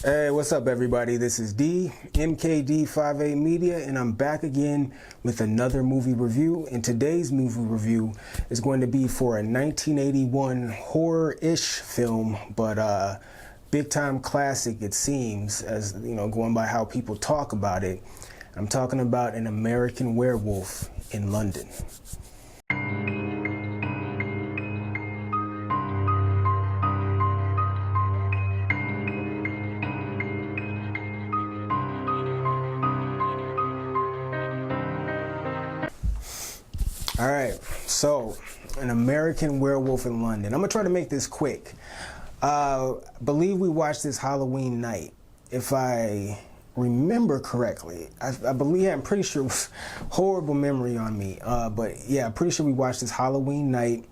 Hey, what's up, everybody? This is D, MKD58 Media, and I'm back again with another movie review. And today's movie review is going to be for a 1981 horror-ish film, but big-time classic, it seems, as you know, going by how people talk about it. I'm talking about An American Werewolf in London. All right, so An American Werewolf in London. I'm gonna try to make this quick. Believe we watched this Halloween night, if I remember correctly. I believe, I'm pretty sure it was horrible memory on me. But yeah, I'm pretty sure we watched this Halloween night.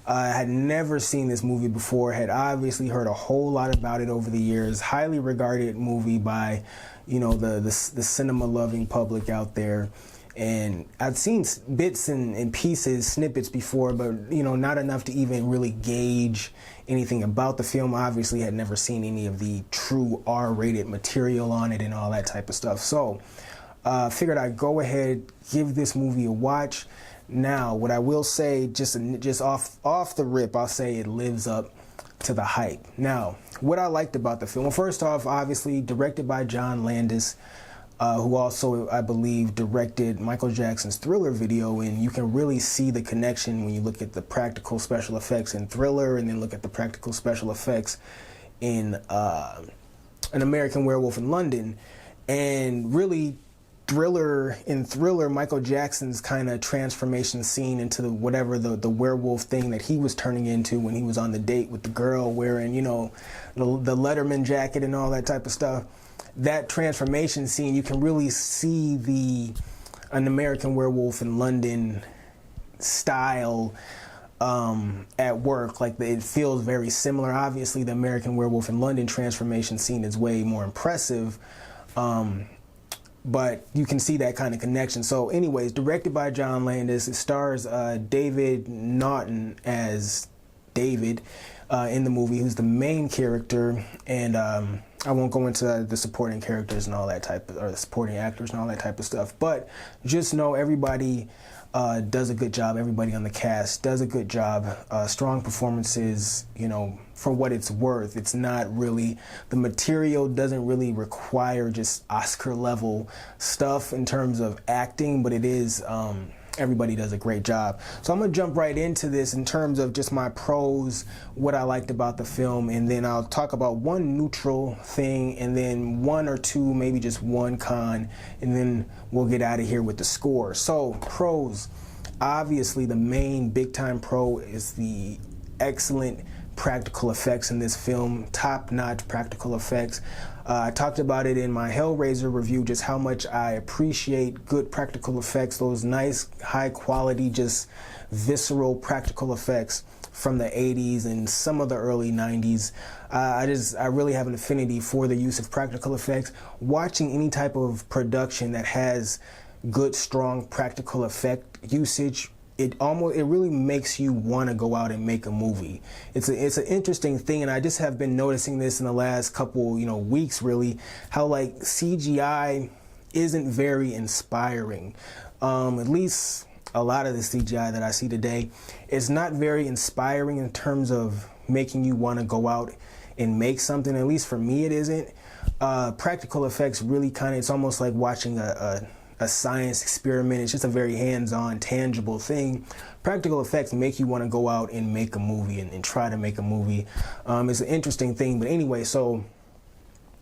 I had never seen this movie before, had obviously heard a whole lot about it over the years. Highly regarded movie by, you know, the cinema-loving public out there. And I'd seen bits and pieces, snippets before, but, you know, not enough to even really gauge anything about the film. Obviously, had never seen any of the true R-rated material on it and all that type of stuff. So, figured I'd go ahead, give this movie a watch. Now, what I will say, just off the rip, I'll say it lives up to the hype. Now, what I liked about the film, well, first off, obviously, directed by John Landis, who also, I believe, directed Michael Jackson's Thriller video, and you can really see the connection when you look at the practical special effects in Thriller and then look at the practical special effects in An American Werewolf in London. And really, Thriller, Michael Jackson's kind of transformation scene into whatever the werewolf thing that he was turning into when he was on the date with the girl wearing, you know, the Letterman jacket and all that type of stuff. That transformation scene, you can really see An American Werewolf in London style at work. Like, it feels very similar. Obviously, the American Werewolf in London transformation scene is way more impressive, but you can see that kind of connection. So anyways, directed by John Landis. It stars David Naughton as David in the movie, who's the main character, and I won't go into the supporting characters and all that or the supporting actors and all that type of stuff, but just know everybody does a good job. Everybody on the cast does a good job. Strong performances, you know, for what it's worth. It's not really, the material doesn't really require just Oscar level stuff in terms of acting, but it is, everybody does a great job. So I'm gonna jump right into this in terms of just my pros, what I liked about the film, and then I'll talk about one neutral thing, and then one or two, maybe just one con, and then we'll get out of here with the score. So pros, obviously the main big time pro is the excellent practical effects in this film, top-notch practical effects. I talked about it in my Hellraiser review, just how much I appreciate good practical effects, those nice, high-quality, just visceral practical effects from the 80s and some of the early 90s. I really have an affinity for the use of practical effects. Watching any type of production that has good, strong practical effect usage, it really makes you want to go out and make a movie. It's an interesting thing, and I just have been noticing this in the last couple, you know, weeks, really, how like CGI isn't very inspiring. At least a lot of the CGI that I see today is not very inspiring in terms of making you want to go out and make something. At least for me, it isn't. Practical effects really kind of, it's almost like watching a science experiment. It's just a very hands-on, tangible thing. Practical effects make you want to go out and make a movie and try to make a movie. It's an interesting thing, but anyway, so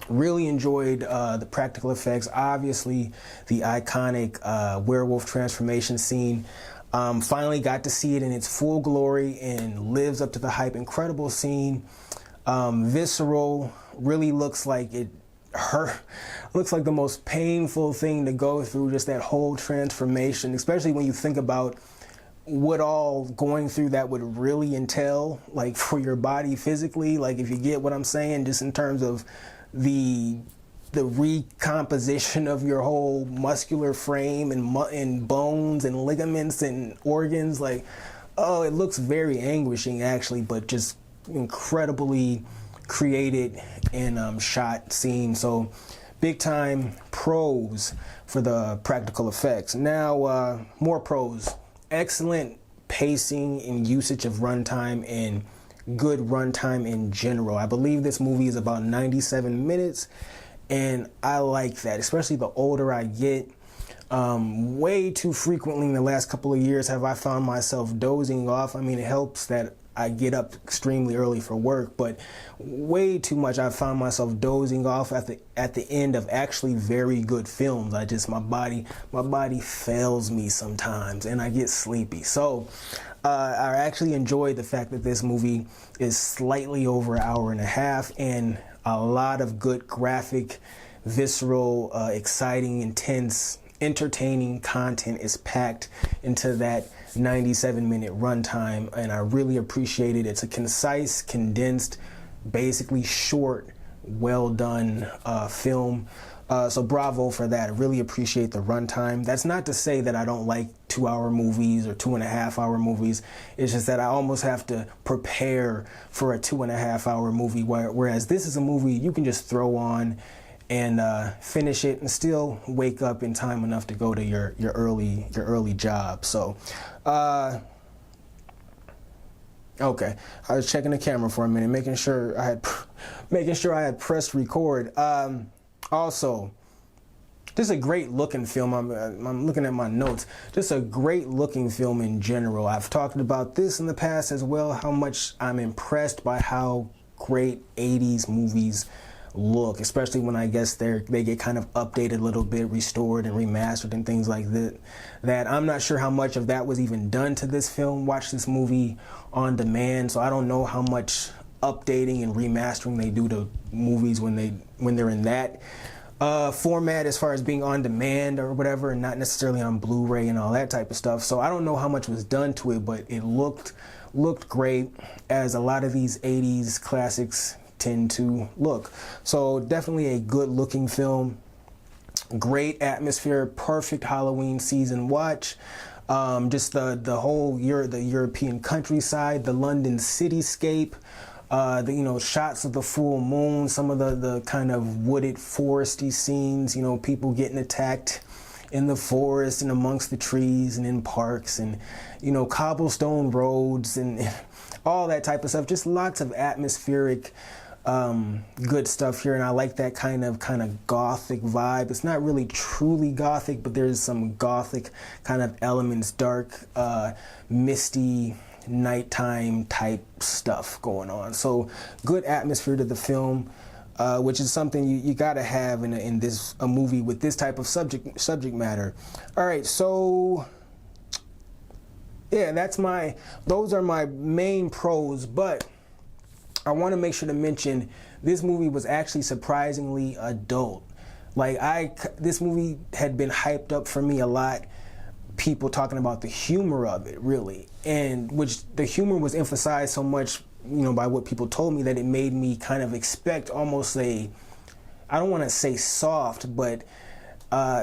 really enjoyed the practical effects. Obviously, the iconic werewolf transformation scene. Finally got to see it in its full glory and lives up to the hype. Incredible scene. Visceral, really looks like it looks like the most painful thing to go through, just that whole transformation, especially when you think about what all going through that would really entail, like for your body physically, like if you get what I'm saying, just in terms of the recomposition of your whole muscular frame and bones and ligaments and organs. Like, oh, it looks very anguishing actually, but just incredibly created and shot scene. So big time pros for the practical effects. Now more pros. Excellent pacing and usage of runtime and good runtime in general. I believe this movie is about 97 minutes, and I like that, especially the older I get. Way too frequently in the last couple of years have I found myself dozing off. I mean, it helps that I get up extremely early for work, but way too much I've found myself dozing off at the end of actually very good films. My body fails me sometimes and I get sleepy. So I actually enjoyed the fact that this movie is slightly over an hour and a half, and a lot of good graphic, visceral, exciting, intense, entertaining content is packed into that 97-minute runtime, and I really appreciate it. It's a concise, condensed, basically short, well done film. So bravo for that. I really appreciate the runtime. That's not to say that I don't like 2-hour movies or 2.5-hour movies. It's just that I almost have to prepare for a 2.5-hour movie, whereas this is a movie you can just throw on and finish it and still wake up in time enough to go to your early job. So okay, I was checking the camera for a minute, making sure I had pressed record. Also, just a great looking film. I'm looking at my notes. Just a great looking film in general. I've talked about this in the past as well, how much I'm impressed by how great 80s movies look, especially when I guess they get kind of updated a little bit, restored and remastered and things like that. I'm not sure how much of that was even done to this film. Watch this movie on demand, so I don't know how much updating and remastering they do to movies when they're in that format, as far as being on demand or whatever, and not necessarily on Blu-ray and all that type of stuff. So I don't know how much was done to it, but it looked great, as a lot of these 80s classics tend to look. So definitely a good looking film. Great atmosphere, perfect Halloween season watch. Just the whole the European countryside, the London cityscape, the shots of the full moon, some of the kind of wooded foresty scenes, people getting attacked in the forest and amongst the trees and in parks, and cobblestone roads and all that type of stuff. Just lots of atmospheric good stuff here, and I like that kind of gothic vibe. It's not really truly gothic, but there's some gothic kind of elements, dark, misty, nighttime type stuff going on. So good atmosphere to the film, which is something you gotta have in a movie with this type of subject matter. All right, so yeah, those are my main pros, but I want to make sure to mention this movie was actually surprisingly adult. This movie had been hyped up for me a lot. People talking about the humor of it, really, and which the humor was emphasized so much, by what people told me, that it made me kind of expect almost I don't want to say soft, but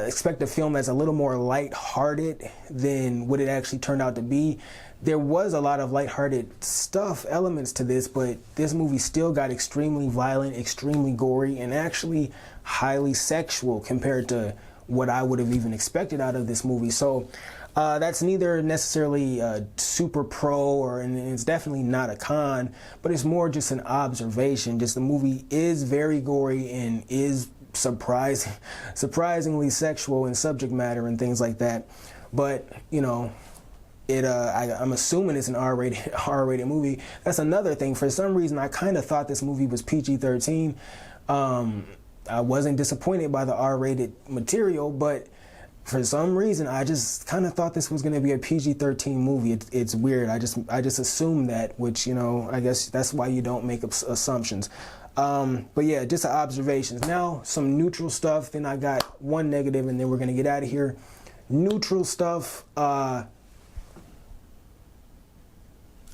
expect a film that's a little more lighthearted than what it actually turned out to be. There was a lot of lighthearted elements to this, but this movie still got extremely violent, extremely gory, and actually highly sexual compared to what I would have even expected out of this movie. So that's neither necessarily a super pro, and it's definitely not a con, but it's more just an observation. Just the movie is very gory and is surprisingly sexual in subject matter and things like that. But I'm assuming it's an R-rated movie. That's another thing. For some reason, I kind of thought this movie was PG-13. I wasn't disappointed by the R-rated material, but for some reason, I just kind of thought this was going to be a PG-13 movie. It's weird. I just assumed that, which, I guess that's why you don't make assumptions. But yeah, just observations. Now, some neutral stuff. Then I got one negative, and then we're going to get out of here. Neutral stuff. All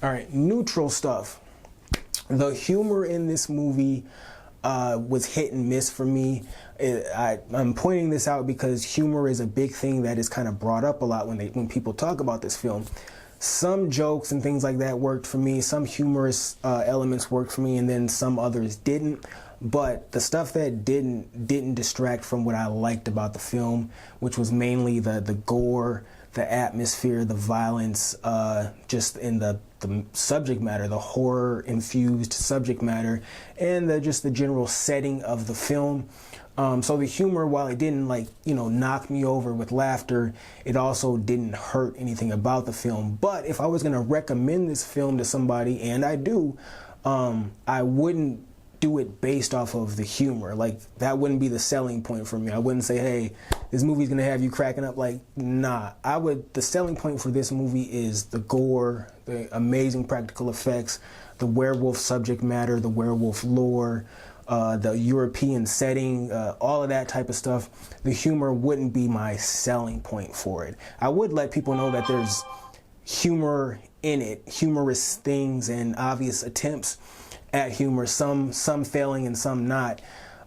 right, neutral stuff. The humor in this movie was hit and miss for me. I'm pointing this out because humor is a big thing that is kind of brought up a lot when people talk about this film. some jokes and things like that worked for me. Some humorous elements worked for me, and then some others didn't. But the stuff that didn't distract from what I liked about the film, which was mainly the gore, the atmosphere, the violence, just in the subject matter, the horror-infused subject matter, and just the general setting of the film. So the humor, while it didn't knock me over with laughter, it also didn't hurt anything about the film. But if I was going to recommend this film to somebody, and I do, I wouldn't do it based off of the humor. Like, that wouldn't be the selling point for me. I wouldn't say, hey, this movie's gonna have you cracking up. Like, nah. The selling point for this movie is the gore, the amazing practical effects, the werewolf subject matter, the werewolf lore, the European setting, all of that type of stuff. The humor wouldn't be my selling point for it. I would let people know that there's humor in it, humorous things and obvious attempts at humor, some failing and some not,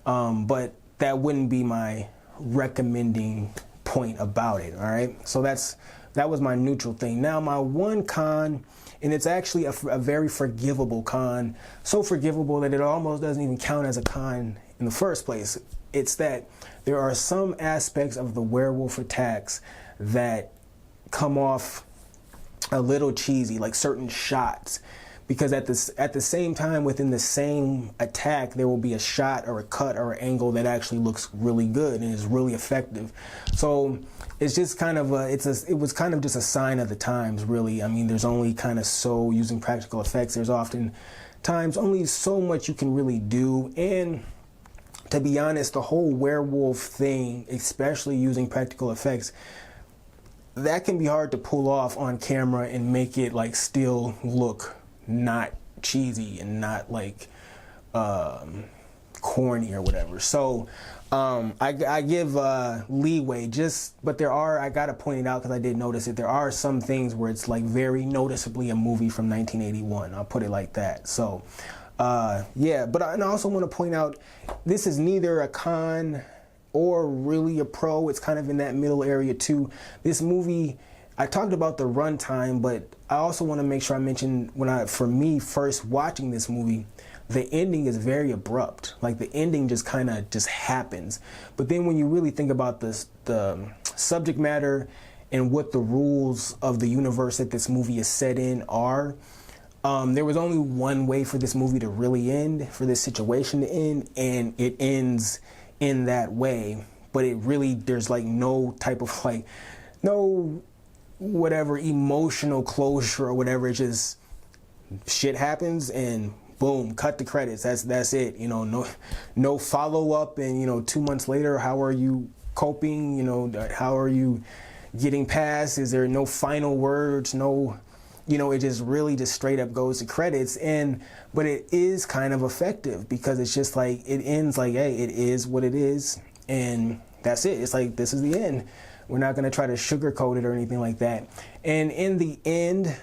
but that wouldn't be my recommending point about it. All right, so that was my neutral thing. Now my one con, and it's actually a very forgivable con, so forgivable that it almost doesn't even count as a con in the first place. It's that there are some aspects of the werewolf attacks that come off a little cheesy, like certain shots. Because at the same time, within the same attack, there will be a shot or a cut or an angle that actually looks really good and is really effective. So it's just kind of it was kind of just a sign of the times, really. I mean, there's only kind of using practical effects, there's often times only so much you can really do. And to be honest, the whole werewolf thing, especially using practical effects, that can be hard to pull off on camera and make it still look not cheesy and not corny or whatever. So I give leeway, but I gotta point it out because I did notice it. There are some things where it's very noticeably a movie from 1981. I'll put it like that. So yeah, but I also want to point out this is neither a con or really a pro. It's kind of in that middle area too. This movie, I talked about the runtime, but I also want to make sure I mention for me first watching this movie, the ending is very abrupt. Like, the ending just kind of happens. But then when you really think about the subject matter and what the rules of the universe that this movie is set in are, there was only one way for this movie to really end, for this situation to end, and it ends in that way. But there's no type of no whatever emotional closure or whatever. It's just shit happens and boom, cut the credits. That's it. No follow up, and 2 months later, how are you coping? How are you getting past? Is there no final words? No, it just really just straight up goes to credits. But it is kind of effective because it's just it ends hey, it is what it is, and that's it. It's this is the end. We're not going to try to sugarcoat it or anything like that. And in the end,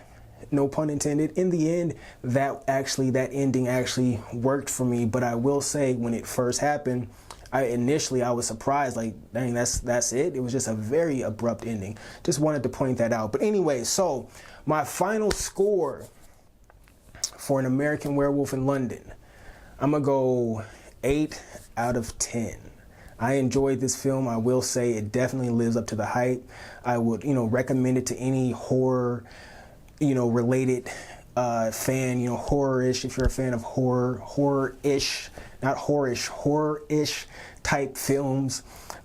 no pun intended, in the end, that ending actually worked for me. But I will say, when it first happened, I was surprised, dang, that's it. It was just a very abrupt ending. Just wanted to point that out. But anyway, so my final score for An American Werewolf in London, I'm going to go 8 out of 10. I enjoyed this film. I will say it definitely lives up to the hype. I would, recommend it to any horror, related fan, horror-ish. If you're a fan of horror-ish, not horror-ish, horror-ish type films,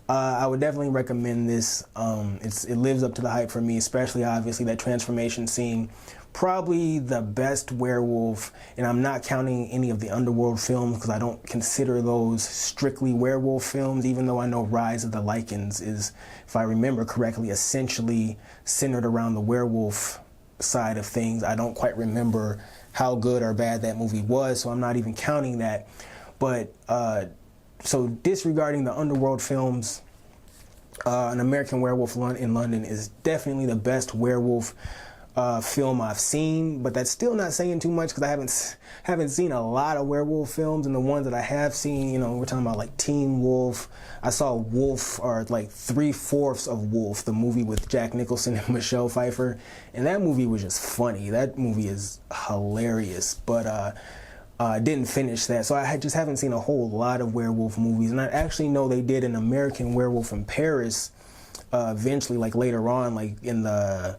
I would definitely recommend this. It lives up to the hype for me, especially obviously that transformation scene. Probably the best werewolf, and I'm not counting any of the underworld films because I don't consider those strictly werewolf films, even though I know Rise of the Lycans is, if I remember correctly, essentially centered around the werewolf side of things. I don't quite remember how good or bad that movie was, so I'm not even counting that. But so disregarding the underworld films, An American Werewolf in London is definitely the best werewolf film I've seen, but that's still not saying too much because I haven't seen a lot of werewolf films. And the ones that I have seen, you know, we're talking about like Teen Wolf. I saw Wolf, or like 3/4 of Wolf, the movie with Jack Nicholson and Michelle Pfeiffer, and that movie was just funny. That movie is hilarious, but didn't finish that, so I just haven't seen a whole lot of werewolf movies. And I actually know they did an American Werewolf in Paris eventually, like later on, like in the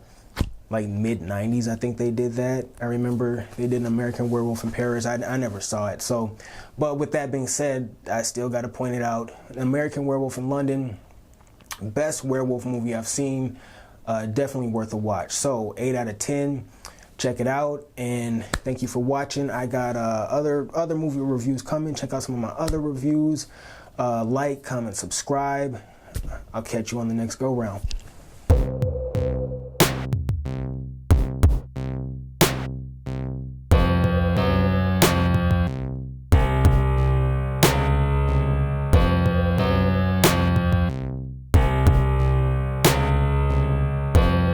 mid-90s, I think they did that. I remember they did an American Werewolf in Paris. I never saw it. So, but with that being said, I still got to point it out. American Werewolf in London, best werewolf movie I've seen. Definitely worth a watch. So 8 out of 10. Check it out, and thank you for watching. I got other movie reviews coming. Check out some of my other reviews. Like, comment, subscribe. I'll catch you on the next go round.